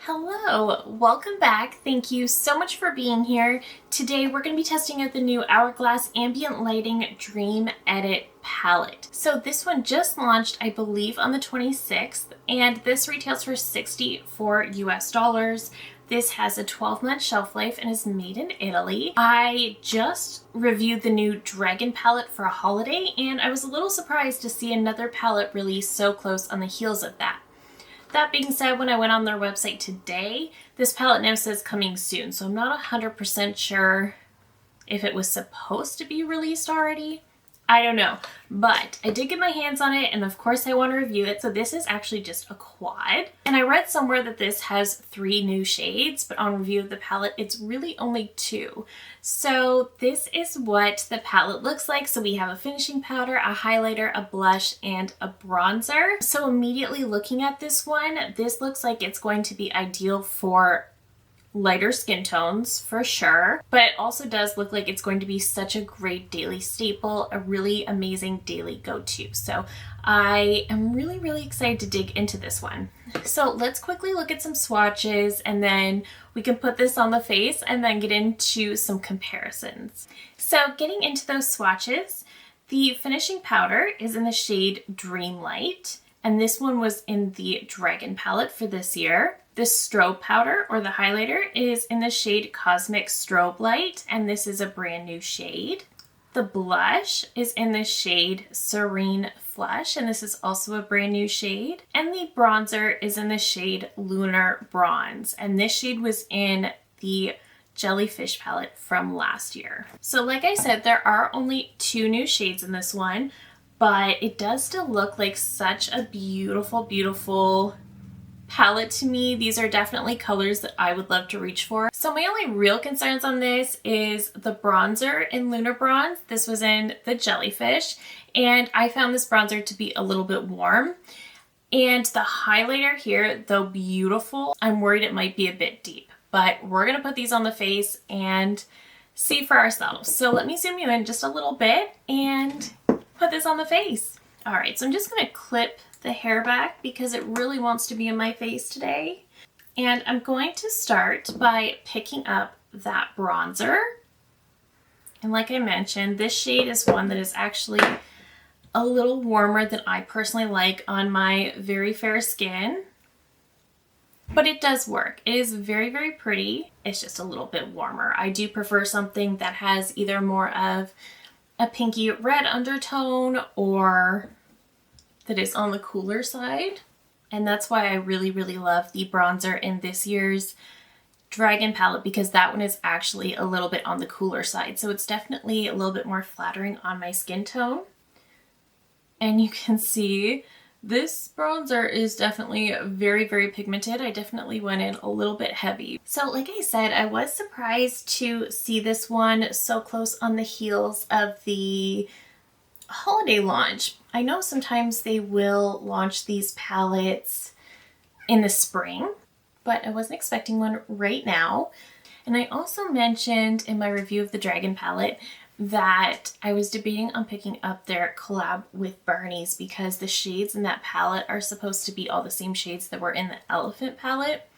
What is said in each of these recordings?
Hello, welcome back. Thank you so much for being here. Today we're going to be testing out the new Hourglass Ambient Lighting Dream Edit palette. So this one just launched, I believe, on the 26th, and this retails for $64 US. This has a 12-month shelf life and is made in Italy. I just reviewed the new Dragon palette for a holiday, and I was a little surprised to see another palette release so close on the heels of that. That being said, when I went on their website today, this palette now says coming soon, so I'm not 100% sure if it was supposed to be released already. I don't know, but I did get my hands on it, and of course I want to review it. So this is actually just a quad, and I read somewhere that this has 3 new shades, but on review of the palette it's really only 2. So this is what the palette looks like. So we have a finishing powder, a highlighter, a blush, and a bronzer. So immediately looking at this one, this looks like it's going to be ideal for lighter skin tones for sure, but it also does look like it's going to be such a great daily staple, a really amazing daily go-to. So I am really excited to dig into this one. So let's quickly look at some swatches, and then we can put this on the face and then get into some comparisons. So getting into those swatches, the finishing powder is in the shade Dreamlight, and this one was in the Dragon palette for this year. The strobe powder, or the highlighter, is in the shade Cosmic Strobe Light, and this is a brand new shade. The blush is in the shade Serene Flush, and this is also a brand new shade. And the bronzer is in the shade Lunar Bronze, and this shade was in the Jellyfish palette from last year. So like I said, there are only 2 new shades in this one, but it does still look like such a beautiful palette to me. These are definitely colors that I would love to reach for. So my only real concerns on this is the bronzer in Lunar Bronze. This was in the Jellyfish, and I found this bronzer to be a little bit warm. And the highlighter here, though beautiful, I'm worried it might be a bit deep. But we're gonna put these on the face and see for ourselves. So let me zoom you in just a little bit and put this on the face. All right, so I'm just gonna clip the hair back because it really wants to be in my face today. And I'm going to start by picking up that bronzer. And like I mentioned, this shade is one that is actually a little warmer than I personally like on my very fair skin. But it does work. It is very pretty. It's just a little bit warmer. I do prefer something that has either more of a pinky red undertone or that is on the cooler side. And that's why I really love the bronzer in this year's Dragon palette, because that one is actually a little bit on the cooler side. So it's definitely a little bit more flattering on my skin tone. And you can see this bronzer is definitely very pigmented. I definitely went in a little bit heavy. So like I said, I was surprised to see this one so close on the heels of the holiday launch. I know sometimes they will launch these palettes in the spring, but I wasn't expecting one right now. And I also mentioned in my review of the Dragon palette that I was debating on picking up their collab with Barney's because the shades in that palette are supposed to be all the same shades that were in the Elephant palette.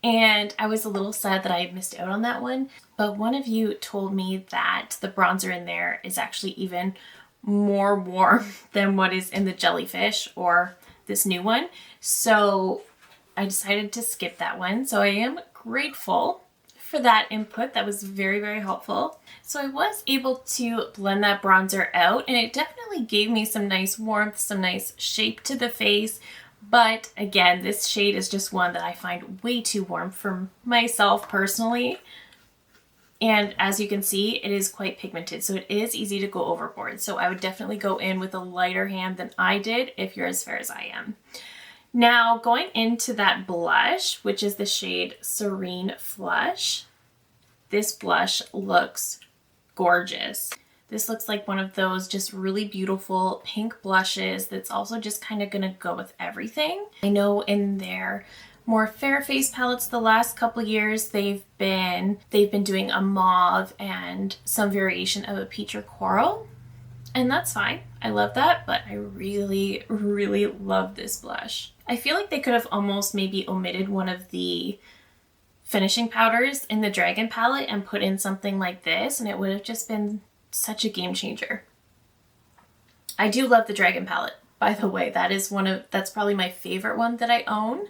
And I was a little sad that I had missed out on that one. But one of you told me that the bronzer in there is actually even more warm than what is in the Jellyfish or this new one. So I decided to skip that one. So I am grateful for that input. That was very helpful. So I was able to blend that bronzer out, and it definitely gave me some nice warmth, some nice shape to the face. But again, this shade is just one that I find way too warm for myself personally. And as you can see, it is quite pigmented, so it is easy to go overboard. So I would definitely go in with a lighter hand than I did if you're as fair as I am. Now going into that blush, which is the shade Serene Flush, this blush looks gorgeous. This looks like one of those just really beautiful pink blushes that's also just kind of gonna go with everything. I know in their more fair face palettes the last couple years they've been doing a mauve and some variation of a peach or coral, and that's fine. I love that, but I really, really love this blush. I feel like they could have almost maybe omitted one of the finishing powders in the Dragon palette and put in something like this, and it would have just been such a game changer. I do love the Dragon palette, by the way. That's probably my favorite one that I own,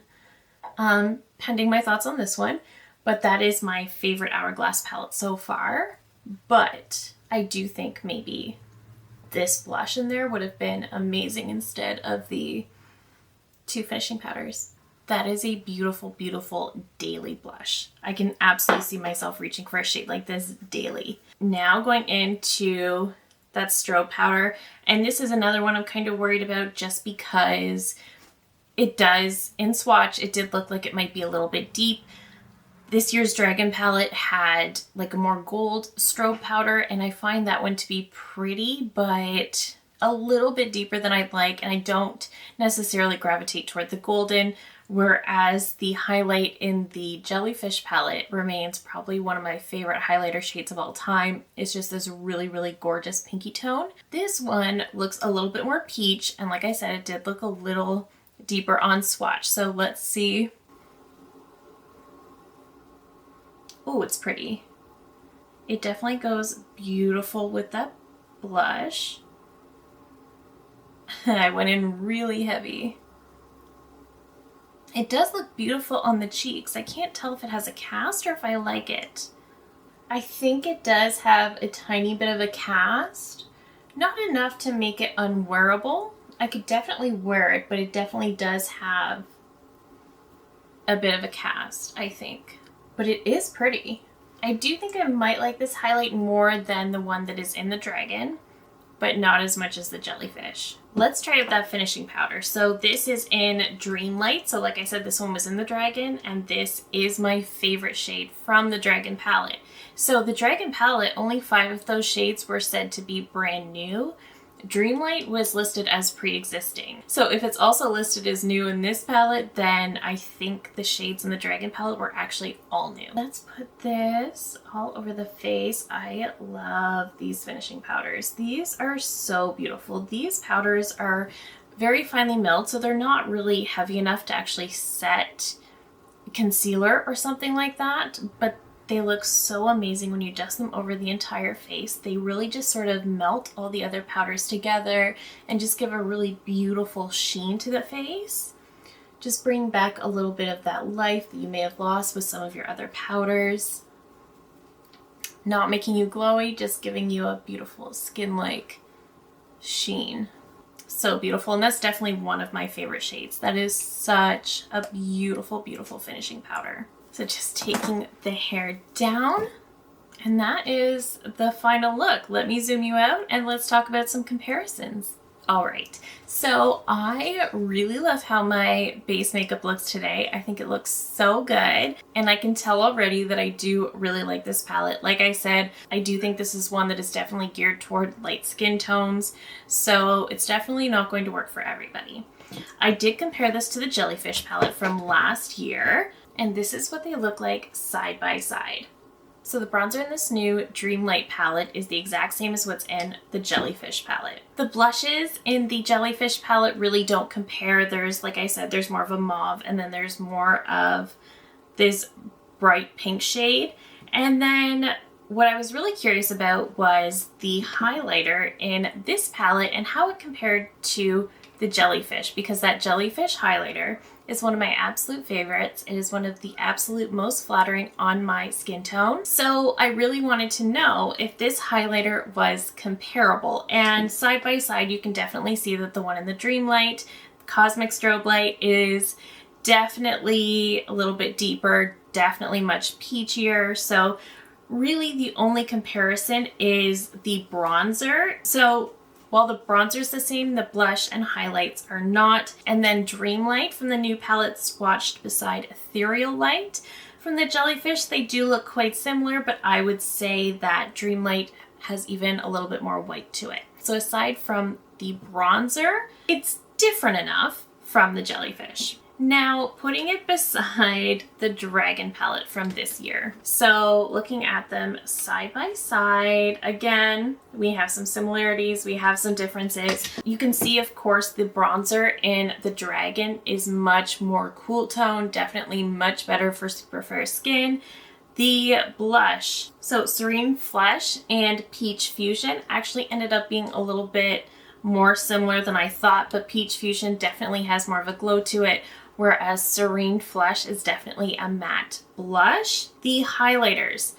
pending my thoughts on this one, but that is my favorite Hourglass palette so far. But I do think maybe this blush in there would have been amazing instead of the two finishing powders. That is a beautiful, beautiful daily blush. I can absolutely see myself reaching for a shade like this daily. Now going into that strobe powder, and this is another one I'm kind of worried about just because it does, in swatch, it did look like it might be a little bit deep. This year's Dragon palette had like a more gold strobe powder, and I find that one to be pretty, but a little bit deeper than I'd like, and I don't necessarily gravitate toward the golden, whereas the highlight in the Jellyfish palette remains probably one of my favorite highlighter shades of all time. It's just this really, really gorgeous pinky tone. This one looks a little bit more peach, and like I said, it did look a little deeper on swatch. So let's see. Oh, it's pretty. It definitely goes beautiful with that blush. I went in really heavy. It does look beautiful on the cheeks. I can't tell if it has a cast or if I like it. I think it does have a tiny bit of a cast. Not enough to make it unwearable. I could definitely wear it, but it definitely does have a bit of a cast, I think. But it is pretty. I do think I might like this highlight more than the one that is in the Dragon, but not as much as the Jellyfish. Let's try out that finishing powder. So this is in Dreamlight. So like I said, this one was in the Dragon, and this is my favorite shade from the Dragon palette. So the Dragon palette, only 5 of those shades were said to be brand new. Dreamlight was listed as pre-existing. So if it's also listed as new in this palette, then I think the shades in the Dragon palette were actually all new. Let's put this all over the face. I love these finishing powders. These are so beautiful. These powders are very finely milled, so they're not really heavy enough to actually set concealer or something like that, but they look so amazing when you dust them over the entire face. They really just sort of melt all the other powders together and just give a really beautiful sheen to the face. Just bring back a little bit of that life that you may have lost with some of your other powders. Not making you glowy, just giving you a beautiful skin-like sheen. So beautiful, and that's definitely one of my favorite shades. That is such a beautiful, beautiful finishing powder. So just taking the hair down, and that is the final look. Let me zoom you out and let's talk about some comparisons. All right, so I really love how my base makeup looks today. I think it looks so good, and I can tell already that I do really like this palette. Like I said, I do think this is one that is definitely geared toward light skin tones, so it's definitely not going to work for everybody. I did compare this to the Jellyfish palette from last year, and this is what they look like side by side. So the bronzer in this new Dreamlight palette is the exact same as what's in the Jellyfish palette. The blushes in the Jellyfish palette really don't compare. There's, like I said, there's more of a mauve, and then there's more of this bright pink shade. And then what I was really curious about was the highlighter in this palette and how it compared to the Jellyfish, because that Jellyfish highlighter is one of my absolute favorites. It is one of the absolute most flattering on my skin tone. So I really wanted to know if this highlighter was comparable, and side by side you can definitely see that the one in the Dreamlight Cosmic Strobe Light is definitely a little bit deeper, definitely much peachier. So really the only comparison is the bronzer. So while the bronzer is the same, the blush and highlights are not. And then Dreamlight from the new palette swatched beside Ethereal Light. From the Jellyfish, they do look quite similar, but I would say that Dreamlight has even a little bit more white to it. So aside from the bronzer, it's different enough from the Jellyfish. Now, putting it beside the Dragon palette from this year. So looking at them side by side, again, we have some similarities, we have some differences. You can see, of course, the bronzer in the Dragon is much more cool tone, definitely much better for super fair skin. The blush, so Serene Flesh and Peach Fusion, actually ended up being a little bit more similar than I thought, but Peach Fusion definitely has more of a glow to it, whereas Serene Flesh is definitely a matte blush. The highlighters,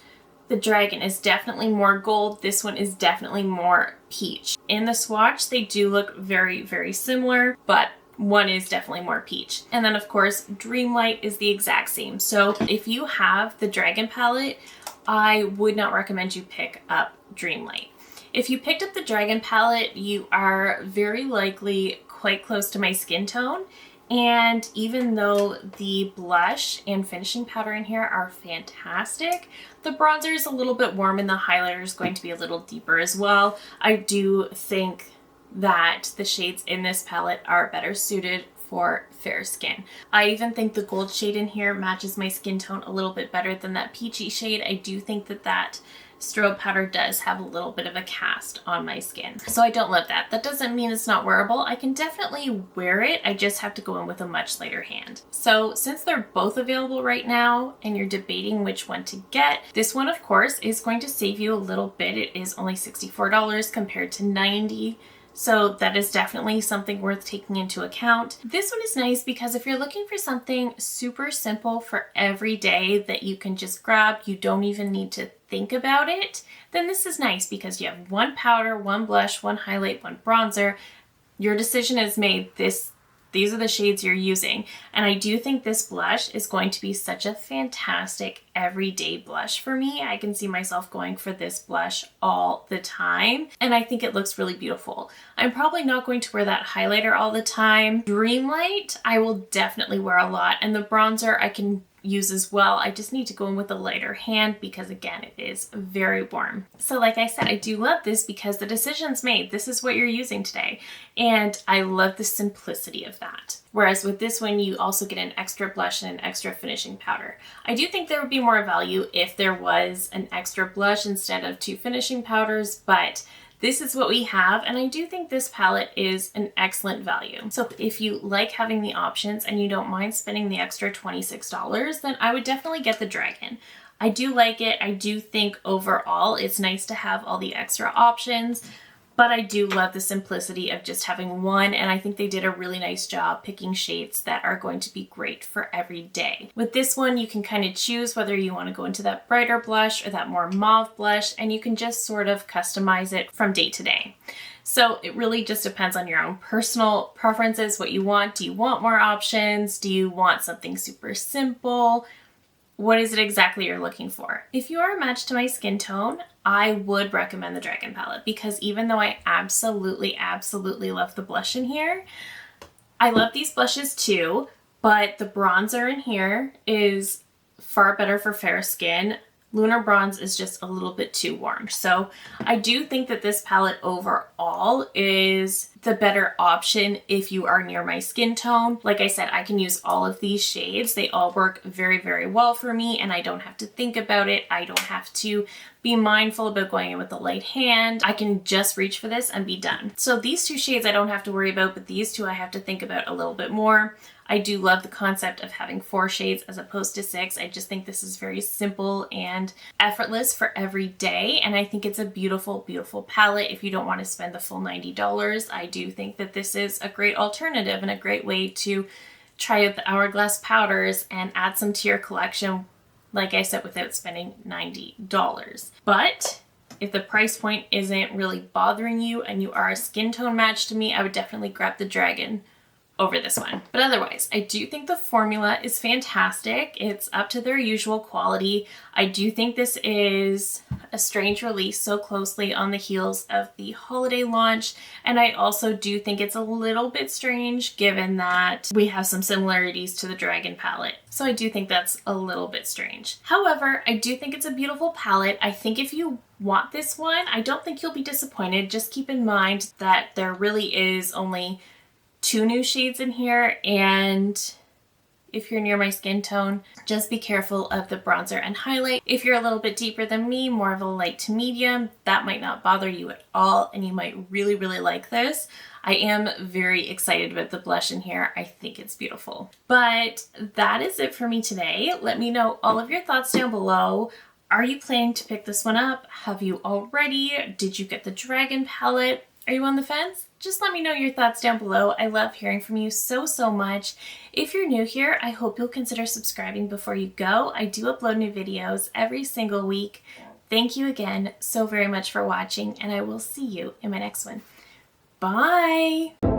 the Dragon is definitely more gold. This one is definitely more peach. In the swatch, they do look very, very similar, but one is definitely more peach. And then of course, Dreamlight is the exact same. So if you have the Dragon palette, I would not recommend you pick up Dreamlight. If you picked up the Dragon palette, you are very likely quite close to my skin tone. And even though the blush and finishing powder in here are fantastic, the bronzer is a little bit warm and the highlighter is going to be a little deeper as well. I do think that the shades in this palette are better suited for fair skin. I even think the gold shade in here matches my skin tone a little bit better than that peachy shade. I do think that that strobe powder does have a little bit of a cast on my skin. So I don't love that. That doesn't mean it's not wearable. I can definitely wear it. I just have to go in with a much lighter hand. So since they're both available right now and you're debating which one to get, this one of course is going to save you a little bit. It is only $64 compared to $90. So that is definitely something worth taking into account. This one is nice because if you're looking for something super simple for every day that you can just grab, you don't even need to think about it, then this is nice because you have one powder, one blush, one highlight, one bronzer. Your decision is made. These are the shades you're using. And I do think this blush is going to be such a fantastic everyday blush for me. I can see myself going for this blush all the time. And I think it looks really beautiful. I'm probably not going to wear that highlighter all the time. Dreamlight, I will definitely wear a lot. And the bronzer I can use as well. I just need to go in with a lighter hand because again, it is very warm. So like I said, I do love this because the decision's made. This is what you're using today. And I love the simplicity of that. Whereas with this one, you also get an extra blush and an extra finishing powder. I do think there would be more value if there was an extra blush instead of 2 finishing powders, but this is what we have, and I do think this palette is an excellent value. So if you like having the options and you don't mind spending the extra $26, then I would definitely get the Dragon. I do like it. I do think overall it's nice to have all the extra options, but I do love the simplicity of just having one, and I think they did a really nice job picking shades that are going to be great for every day. With this one, you can kind of choose whether you want to go into that brighter blush or that more mauve blush, and you can just sort of customize it from day to day. So it really just depends on your own personal preferences, what you want. Do you want more options? Do you want something super simple? What is it exactly you're looking for? If you are a match to my skin tone, I would recommend the Dragon palette because even though I absolutely love the blush in here, I love these blushes too, but the bronzer in here is far better for fair skin. Lunar Bronze is just a little bit too warm. So I do think that this palette overall is the better option if you are near my skin tone. Like I said, I can use all of these shades. They all work very, very well for me and I don't have to think about it. I don't have to be mindful about going in with the light hand. I can just reach for this and be done. So these 2 shades I don't have to worry about, but these 2 I have to think about a little bit more. I do love the concept of having 4 shades as opposed to 6. I just think this is very simple and effortless for every day. And I think it's a beautiful, beautiful palette. If you don't want to spend the full $90, I do think that this is a great alternative and a great way to try out the Hourglass powders and add some to your collection, like I said, without spending $90. But if the price point isn't really bothering you and you are a skin tone match to me, I would definitely grab the Dragon over this one. But otherwise, I do think the formula is fantastic. It's up to their usual quality. I do think this is a strange release so closely on the heels of the holiday launch. And I also do think it's a little bit strange given that we have some similarities to the Dragon palette. So I do think that's a little bit strange. However, I do think it's a beautiful palette. I think if you want this one, I don't think you'll be disappointed. Just keep in mind that there really is only 2 new shades in here, and if you're near my skin tone. Just be careful of the bronzer and highlight. If you're a little bit deeper than me, more of a light to medium, that might not bother you at all and you might really, really like this. I am very excited about the blush in here. I think it's beautiful. But that is it for me today. Let me know all of your thoughts down below. Are you planning to pick this one up? Have you already? Did you get the Dragon palette? Are you on the fence? Just let me know your thoughts down below. I love hearing from you so, so much. If you're new here, I hope you'll consider subscribing before you go. I do upload new videos every single week. Thank you again so very much for watching, and I will see you in my next one. Bye!